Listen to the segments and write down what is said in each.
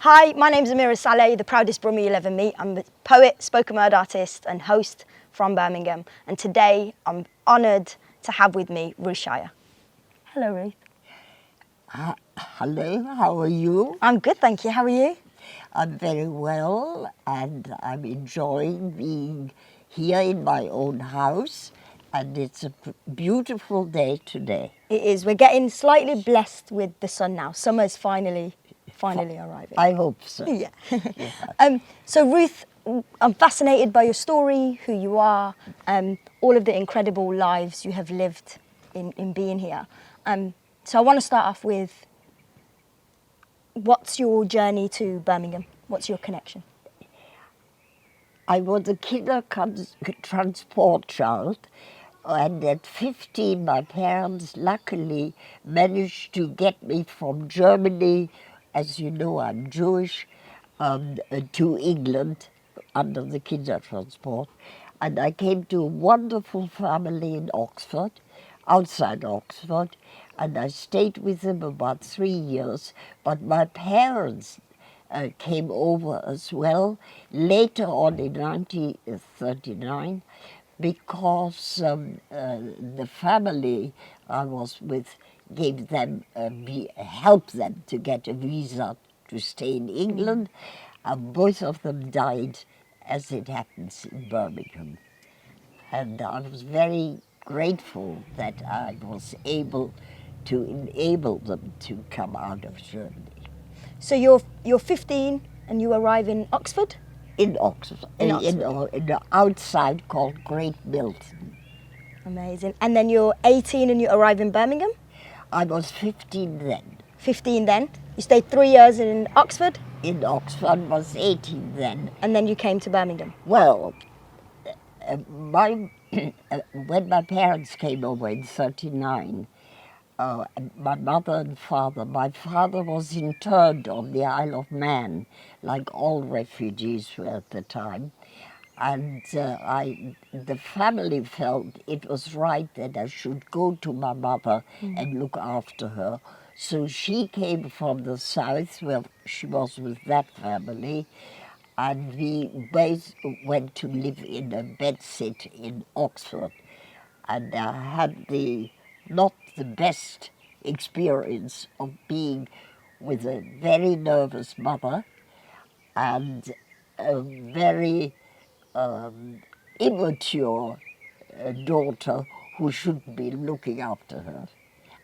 Hi, my name's Amira Saleh, the proudest Brummie you'll ever meet. I'm a poet, spoken word artist and host from Birmingham. And today I'm honoured to have with me Ruth Shire. Hello, Ruth. Hello, how are you? I'm good, thank you. How are you? I'm very well, and I'm enjoying being here in my own house, and it's a beautiful day today. It is. We're getting slightly blessed with the sun now. Summer's finally arriving. I hope so. Yeah. Yeah. So Ruth, I'm fascinated by your story, who you are, all of the incredible lives you have lived in being here. So I want to start off with, what's your journey to Birmingham? What's your connection? I was a transport child, and at 15 my parents luckily managed to get me from Germany, as you know I'm Jewish, to England under the Kindertransport. And I came to a wonderful family in Oxford, outside Oxford, and I stayed with them about 3 years. But my parents came over as well later on in 1939 because the family I was with gave them helped them to get a visa to stay in England. Both of them died, as it happens, in Birmingham. And I was very grateful that I was able to enable them to come out of Germany. So you're 15 and you arrive in Oxford? In Oxford, In Oxford. in the outside called Great Milton. Amazing. And then you're 18 and you arrive in Birmingham? I was 15 then. 15 then? You stayed 3 years in Oxford? In Oxford, was 18 then. And then you came to Birmingham? Well, when my parents came over in 39, my mother and father, my father was interned on the Isle of Man, like all refugees were at the time. And the family felt it was right that I should go to my mother and look after her. So she came from the south, where she was with that family, and we both went to live in a bedsit in Oxford. And I had not the best experience of being with a very nervous mother and a very immature daughter who should be looking after her.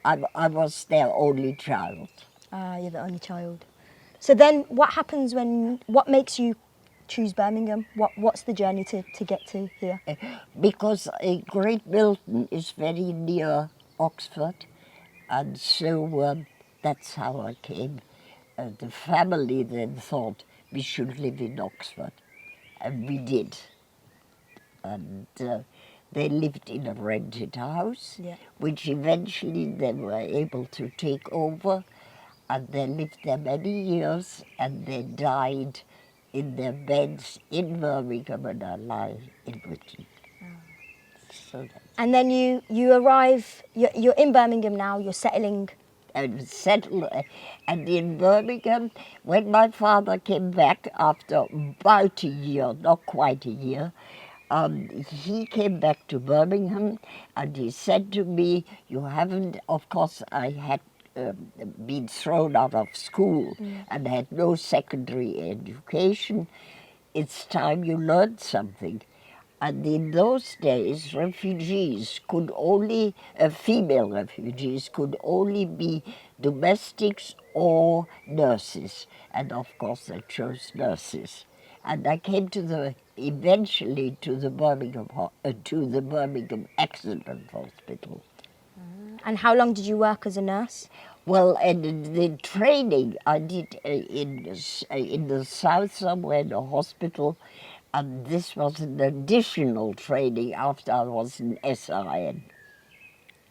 I was their only child. You're the only child. So then what happens what makes you choose Birmingham? What's the journey to get to here? Because Great Milton is very near Oxford, and so that's how I came. The family then thought we should live in Oxford, and we did. And they lived in a rented house, Yeah. which eventually they were able to take over, and they lived there many years, and they died in their beds in Birmingham, and I lie in Britain. So And then you arrive, you're in Birmingham now, you're settling. and settled, and in Birmingham, when my father came back after about a year, not quite a year, he came back to Birmingham, and he said to me, you haven't, of course I had been thrown out of school and had no secondary education. It's time you learned something. And in those days, refugees could only, female refugees could only be domestics or nurses. And of course they chose nurses. And I came eventually to the Birmingham Accident Hospital. And how long did you work as a nurse? Well, and the training I did in the south somewhere in a hospital, and this was an additional training after I was in SIN.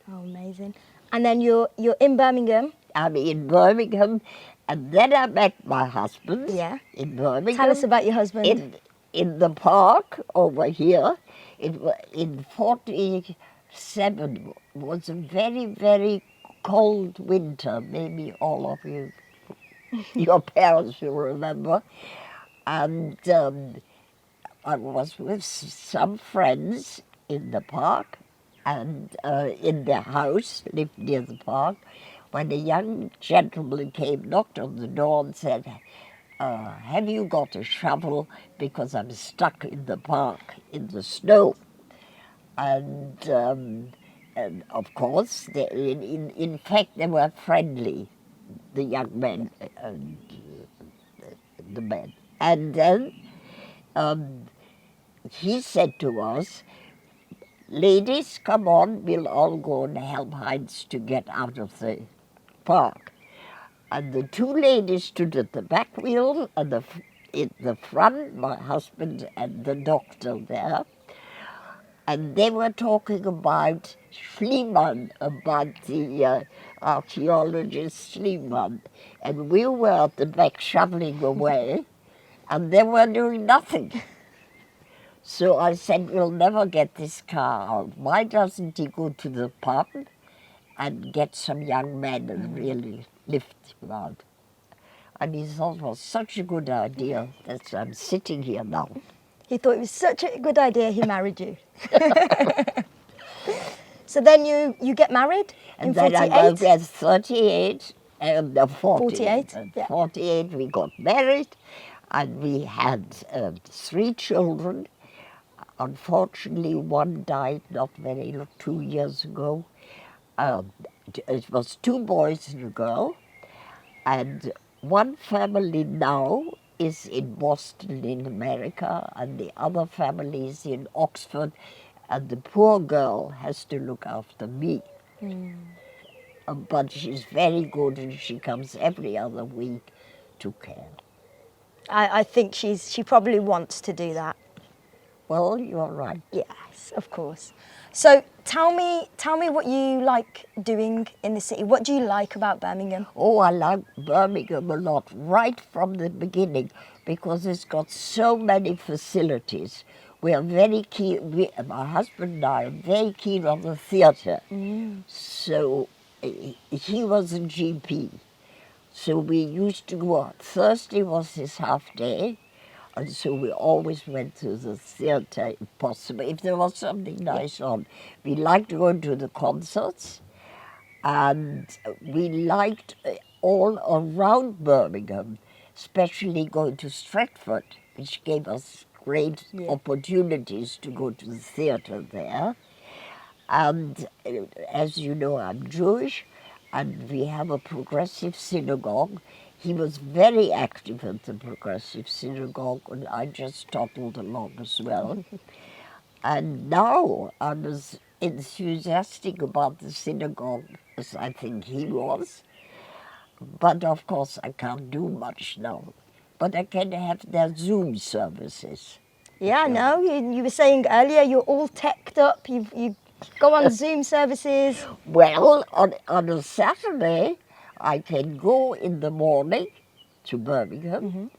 Oh, amazing. And then you're in Birmingham. I'm in Birmingham, and then I met my husband. Yeah. In Birmingham. Tell us about your husband. In the park over here. In 47 was a very, very cold winter. Maybe all of you Your parents will remember. And I was with some friends in the park and in their house, lived near the park, when a young gentleman came, knocked on the door and said, have you got a shovel, because I'm stuck in the park in the snow. And of course, in fact, they were friendly, the young men and the men. And then he said to us, ladies, come on, we'll all go and help Heinz to get out of the park. And the two ladies stood at the back wheel, and in the front, my husband and the doctor there. And they were talking about Schliemann, about the archaeologist Schliemann. And we were at the back shoveling away, and they were doing nothing. So I said, we'll never get this car out. Why doesn't he go to the pub and get some young men and really lift him out? And he thought it was such a good idea that I'm sitting here now. He thought it was such a good idea he married you. So then you get married in And then 48? I got 38, and 48. 48, yeah. 48 we got married, and we had 3 children. Unfortunately, one died not 2 years ago. It was 2 boys and a girl, and one family now is in Boston in America, and the other family is in Oxford, and the poor girl has to look after me. But she's very good, and she comes every other week to care. I think she probably wants to do that. Well, you're right. Yes, of course. So tell me what you like doing in the city. What do you like about Birmingham? Oh, I like Birmingham a lot, right from the beginning, because it's got so many facilities. We are very keen, my husband and I are very keen on the theatre. So he was a GP. So we used to go out. Thursday was his half day, and so we always went to the theatre if possible, if there was something nice on. We liked going to the concerts, and we liked all around Birmingham, especially going to Stratford, which gave us great opportunities to go to the theatre there. And as you know, I'm Jewish, and we have a progressive synagogue. He was very active at the progressive synagogue, and I just toggled along as well. And now I'm as enthusiastic about the synagogue as I think he was. But of course I can't do much now. But I can have their Zoom services. Yeah, no, you were saying earlier you're all teched up. You go on Zoom services. Well, on a Saturday, I can go in the morning to Birmingham,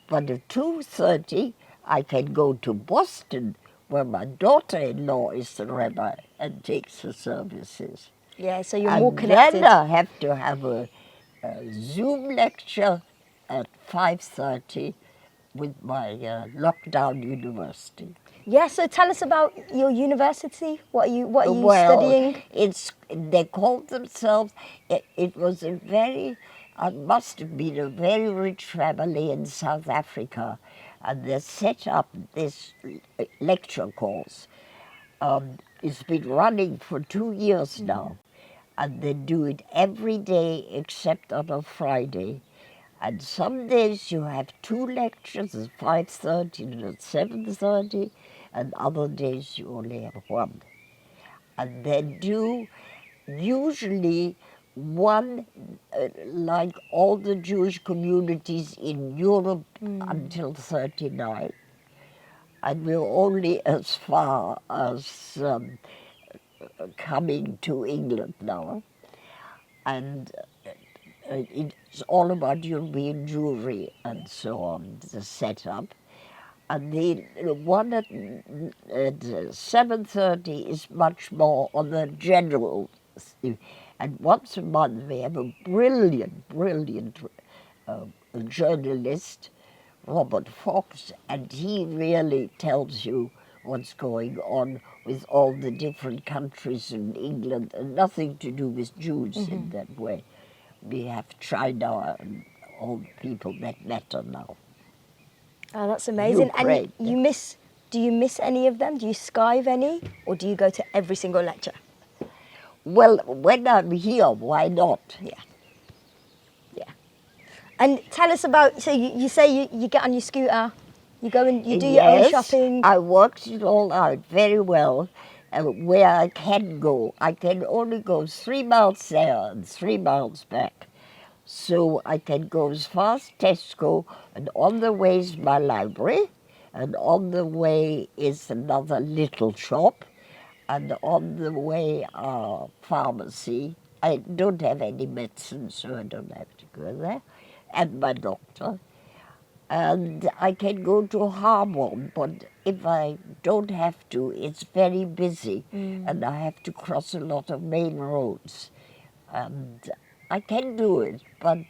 but at 2:30 I can go to Boston, where my daughter-in-law is the rabbi, and takes the services. Yeah, so you're And more connected. then I have to have a Zoom lecture at 5:30 with my lockdown university. Yeah, so tell us about your university. What are you Well, studying? they called themselves, it was must have been a very rich family in South Africa, and they set up this lecture course. It's been running for 2 years now, and they do it every day except on a Friday. And some days you have 2 lectures at 5:30 and at 7:30, and other days you only have 1. And they do usually one, like all the Jewish communities in Europe until 39. And we're only as far as coming to England now. And it's all about European Jewry and so on, the setup. And the one at 7:30 is much more on the general. And once a month we have a brilliant a journalist, Robert Fox, and he really tells you what's going on with all the different countries in England, and nothing to do with Jews in that way. We have China and all the people that matter now. Oh, that's amazing. Ukraine. And do you miss any of them? Do you skive any? Or do you go to every single lecture? Well, when I'm here, why not? Yeah. Yeah. And tell us about, so you say you get on your scooter, you go and you do your own shopping. I worked it all out very well. Where I can go, I can only go 3 miles there and 3 miles back. So I can go as far as Tesco, and on the way is my library, and on the way is another little shop, and on the way are pharmacy. I don't have any medicine, so I don't have to go there, and my doctor. And I can go to Harborne, but if I don't have to, it's very busy, and I have to cross a lot of main roads. And I can do it, but,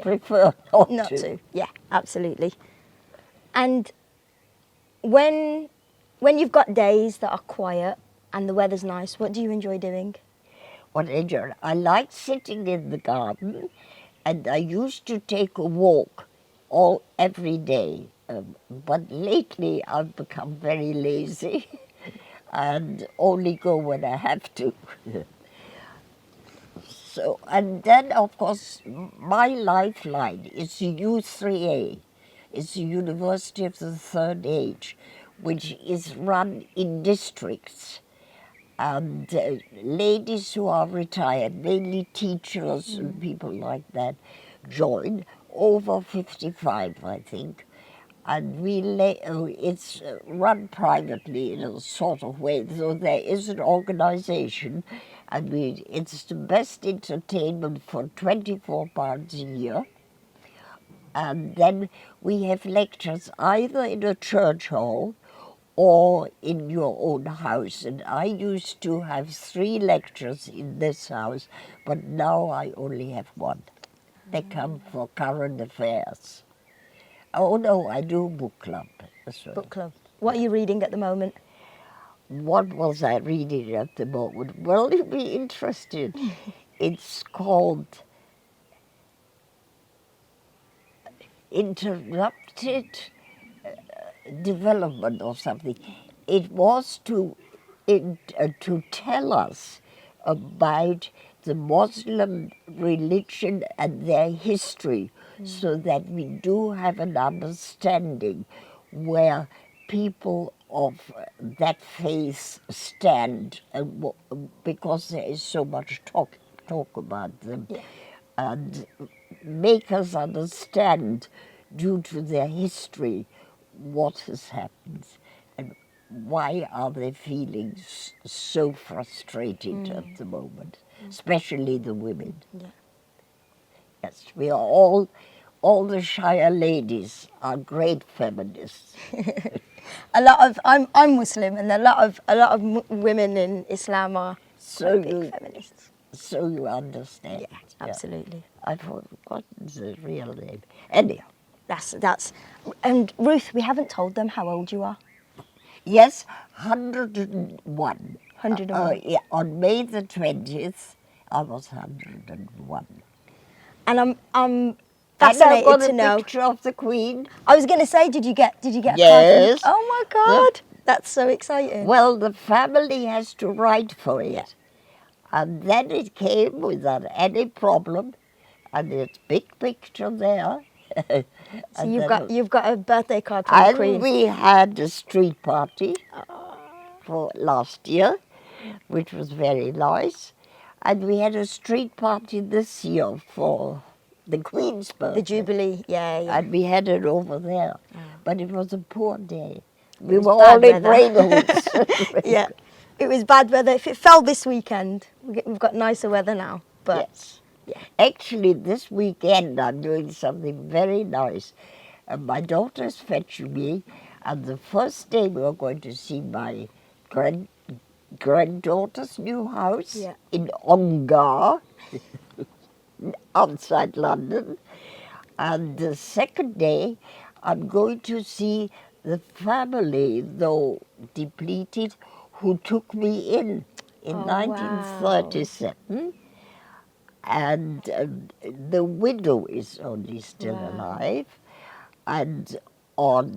prefer Not to. Yeah, absolutely. And when you've got days that are quiet and the weather's nice, what do you enjoy doing? I like sitting in the garden, and I used to take a walk every day. But lately I've become very lazy and only go when I have to. So, and then, of course, my lifeline is the U3A. It's the University of the Third Age, which is run in districts. And ladies who are retired, mainly teachers and people like that, join, over 55, I think. And it's run privately in a sort of way, so there is an organization, and it's the best entertainment for £24 a year. And then we have lectures either in a church hall or in your own house. And I used to have 3 lectures in this house, but now I only have 1. They come for current affairs. Oh no, I do book club as well. Book club. What are you reading at the moment? What was I reading at the moment? Well, you'll be interested. It's called Interrupted Development or something. It was to tell us about the Muslim religion and their history, so that we do have an understanding where people of that faith stand, because there is so much talk about them, and make us understand, due to their history, what has happened and why are they feeling so frustrated at the moment, especially the women. Yeah. Yes, we are all the Shire ladies are great feminists. I'm Muslim, and a lot of women in Islam are big feminists. So you understand. Yeah, absolutely. I've forgotten the real name. Anyhow. That's. And Ruth, we haven't told them how old you are. Yes, 101. 101. Yeah, on May the 20th, I was 101. And I'm fascinated to know. A picture of the Queen. I was going to say, did you get a Yes. card? Oh my God, that's so exciting. Well, the family has to write for it. Yeah. And then it came without any problem, and it's big picture there. So you've got a birthday card from the Queen. And we had a street party for last year, which was very nice. And we had a street party this year for the Queen's birthday. The Jubilee, yeah. And we had it over there. Oh. But it was a poor day. We were all in raincoats. Yeah, it was bad weather. If it fell this weekend, we've got nicer weather now. But yes. Yeah. Actually, this weekend I'm doing something very nice. My daughter's fetching me, and the first day we're going to see my granddaughter's new house in Ongar, outside London. And the second day, I'm going to see the family, though depleted, who took me in Oh, 1937. And the widow is only still Wow. alive. And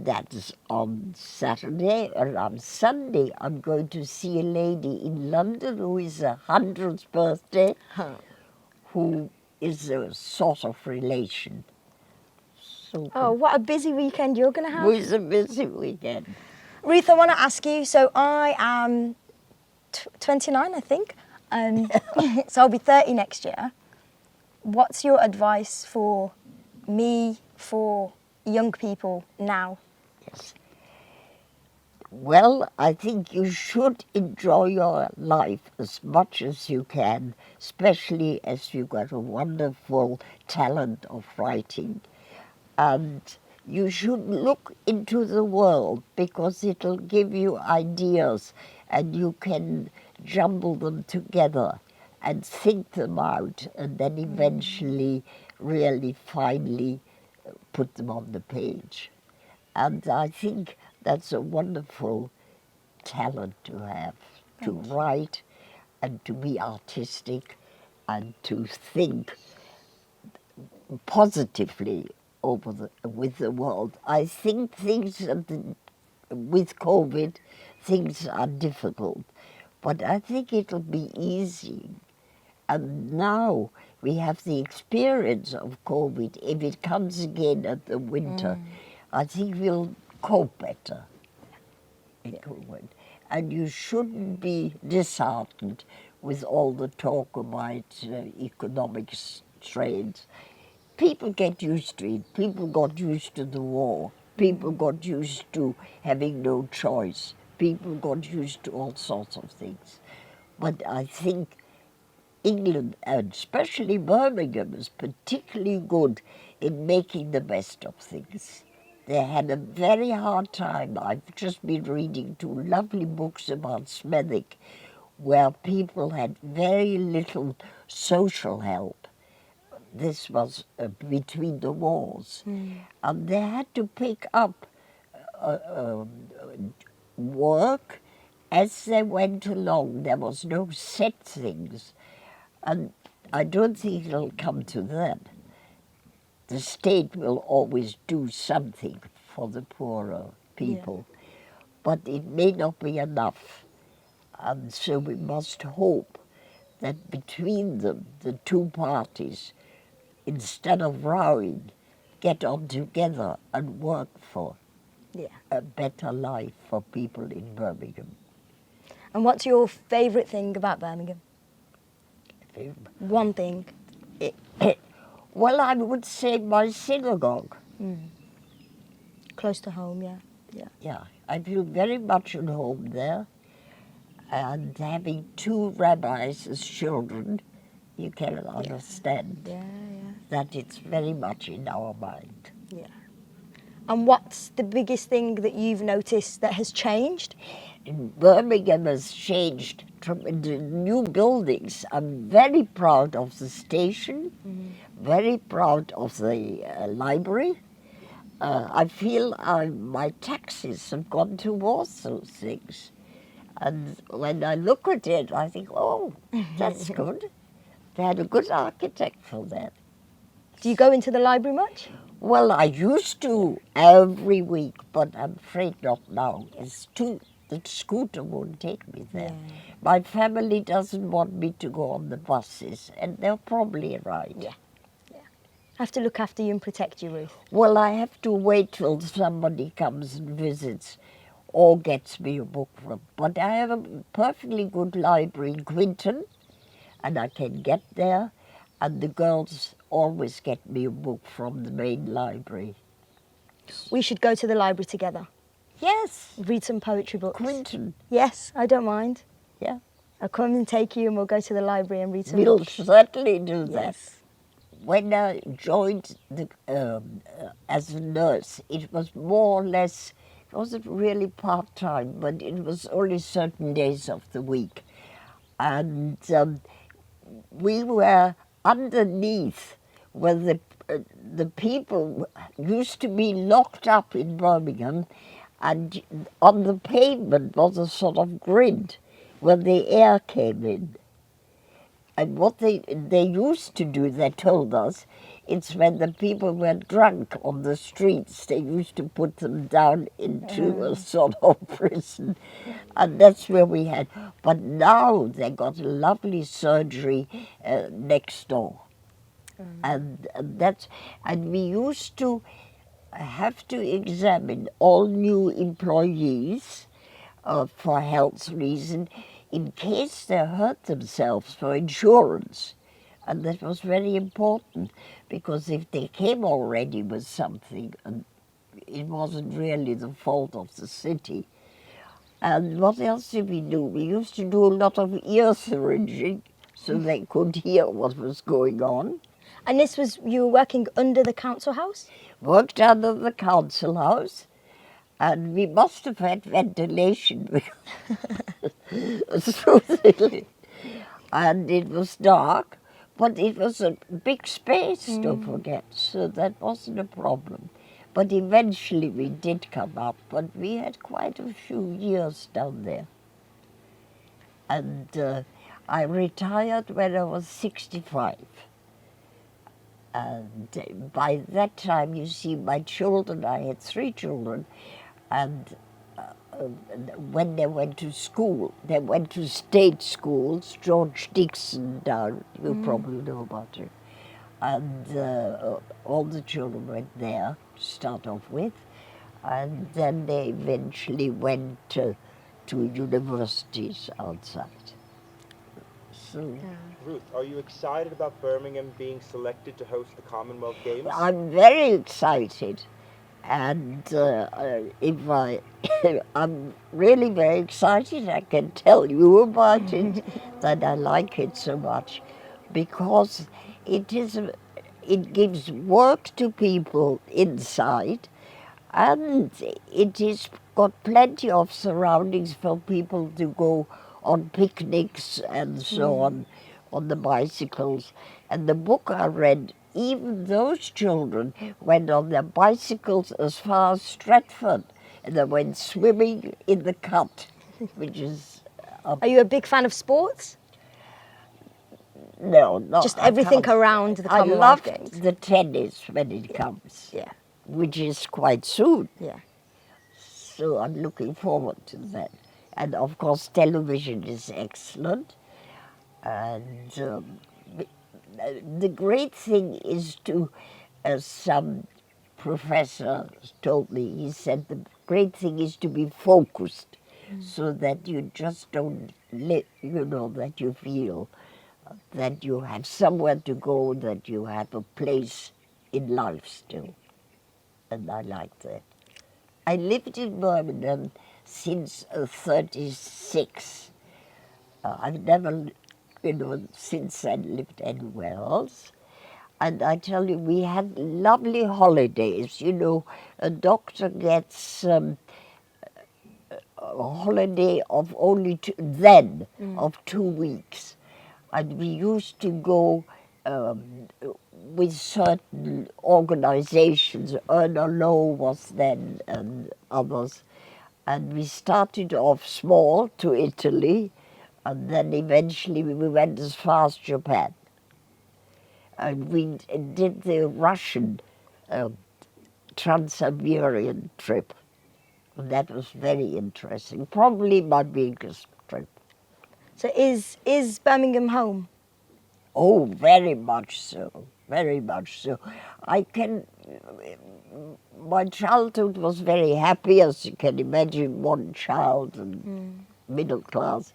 that's on Saturday, and on Sunday I'm going to see a lady in London who is 100th birthday, who is a sort of relation. So Oh, what a busy weekend you're going to have. it was a busy weekend. Ruth, I want to ask you, so I am 29, I think, so I'll be 30 next year. What's your advice for me, for young people now? Yes. Well, I think you should enjoy your life as much as you can, especially as you've got a wonderful talent of writing. And you should look into the world, because it'll give you ideas and you can jumble them together and think them out, and then eventually really finally put them on the page. And I think that's a wonderful talent to have, to write and to be artistic and to think positively with the world. I think with COVID, things are difficult, but I think it'll be easy. And now we have the experience of COVID. If it comes again at the winter, I think we'll cope better in COVID. And you shouldn't be disheartened with all the talk about economic strains. People get used to it. People got used to the war. People got used to having no choice. People got used to all sorts of things. But I think England, and especially Birmingham, is particularly good in making the best of things. They had a very hard time. I've just been reading 2 lovely books about Smethwick, where people had very little social help. This was between the wars. And they had to pick up work as they went along. There was no set things. And I don't think it'll come to that. The state will always do something for the poorer people, but it may not be enough. And so we must hope that between them, the 2 parties, instead of rowing, get on together and work for a better life for people in Birmingham. And what's your favourite thing about Birmingham? One thing. Well, I would say my synagogue. Close to home, yeah. Yeah, I feel very much at home there. And having 2 rabbis as children, you can understand that it's very much in our mind. Yeah. And what's the biggest thing that you've noticed that has changed? Birmingham has changed the new buildings. I'm very proud of the station, very proud of the library. I feel my taxes have gone towards those things. And when I look at it, I think, oh, that's good. They had a good architect for that. Do you go into the library much? Well, I used to every week, but I'm afraid not now. The scooter won't take me there. My family doesn't want me to go on the buses, and they're probably right. I have to look after you and protect you, Ruth. Well, I have to wait till somebody comes and visits or gets me a book from. But I have a perfectly good library in Quinton, and I can get there, and the girls always get me a book from the main library. We should go to the library together. Yes. Read some poetry books. Quinton. Yes, I don't mind. Yeah. I'll come and take you and we'll go to the library and read some We'll books. certainly do that. Yes. When I joined as a nurse, it was more or less, it wasn't really part-time, but it was only certain days of the week. And we were underneath were the the people used to be locked up in Birmingham, and on the pavement was a sort of grid where the air came in. And what they used to do, they told us, it's when the people were drunk on the streets, they used to put them down into a sort of prison. And that's where we had. But now they got a lovely surgery next door. And we used to have to examine all new employees for health reasons in case they hurt themselves for insurance. And that was very important, because if they came already with something, and it wasn't really the fault of the city. And what else did we do? We used to do a lot of ear syringing so they could hear what was going on. And this was, you were working under the council house? Worked under the council house, and we must have had ventilation and it was dark, but it was a big space, don't forget, so that wasn't a problem. But eventually we did come up, but we had quite a few years down there. And I retired when I was 65. And by that time, you see, my children, I had 3 children, and when they went to school, they went to state schools, George Dixon down, you probably know about it. And all the children went there to start off with, and then they eventually went to universities outside. So, Ruth, are you excited about Birmingham being selected to host the Commonwealth Games? I'm very excited, and I'm really very excited. I can tell you about it, that I like it so much, because it gives work to people inside, and it has got plenty of surroundings for people to go on picnics and so on the bicycles. And the book I read, even those children went on their bicycles as far as Stratford, and they went swimming in the cut, which is... Are you a big fan of sports? No, not... Just everything around the Commonwealth Games? I love the tennis when it comes, which is quite soon. Yeah. So I'm looking forward to that. And of course, television is excellent. And the great thing is to, as some professor told me, he said the great thing is to be focused, so that you just don't let, that you feel that you have somewhere to go, that you have a place in life still. And I like that. I lived in Birmingham since 36. I've never, since then lived anywhere else. And I tell you, we had lovely holidays. A doctor gets a holiday of only of 2 weeks. And we used to go with certain organizations. Erna Low was then, and others. And we started off small to Italy, and then eventually we went as far as Japan. And we did the Russian Trans-Siberian trip. And that was very interesting, probably my biggest trip. So is Birmingham home? Oh, very much so, very much so. My childhood was very happy, as you can imagine, one child and middle class.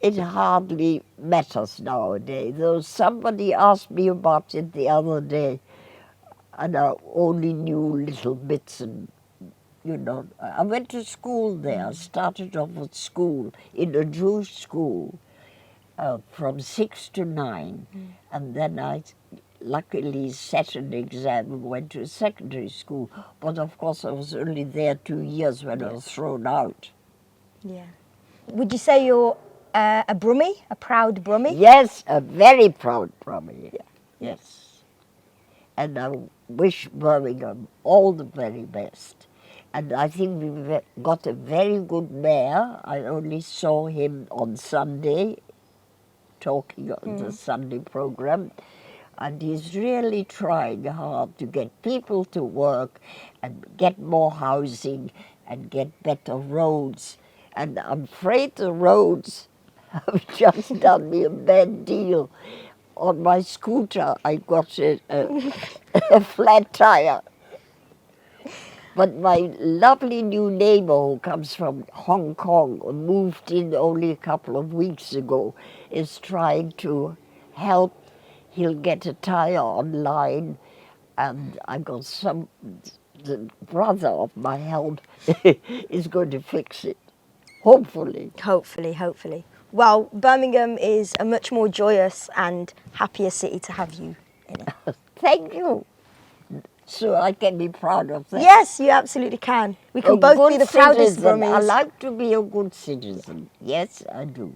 It hardly matters nowadays, though somebody asked me about it the other day, and I only knew little bits, and I went to school there. I started off at school, in a Jewish school, from 6 to 9, and then I luckily sat an exam and went to a secondary school, but of course I was only there 2 years when I was thrown out. Yeah. Would you say you're a Brummie, a proud Brummie? Yes, a very proud Brummie. Yeah. Yes. And I wish Birmingham all the very best. And I think we've got a very good mayor. I only saw him on Sunday, talking on the Sunday program. And he's really trying hard to get people to work and get more housing and get better roads. And I'm afraid the roads have just done me a bad deal. On my scooter, I got a flat tire. But my lovely new neighbor who comes from Hong Kong, who moved in only a couple of weeks ago, is trying to help. He'll get a tire online, and I got the brother of my help is going to fix it, hopefully. Hopefully, hopefully. Well, Birmingham is a much more joyous and happier city to have you in it. Thank you. So I can be proud of that. Yes, you absolutely can. We can A both good be the proudest citizen. I Burmese. like to be a good citizen. Yes, I do.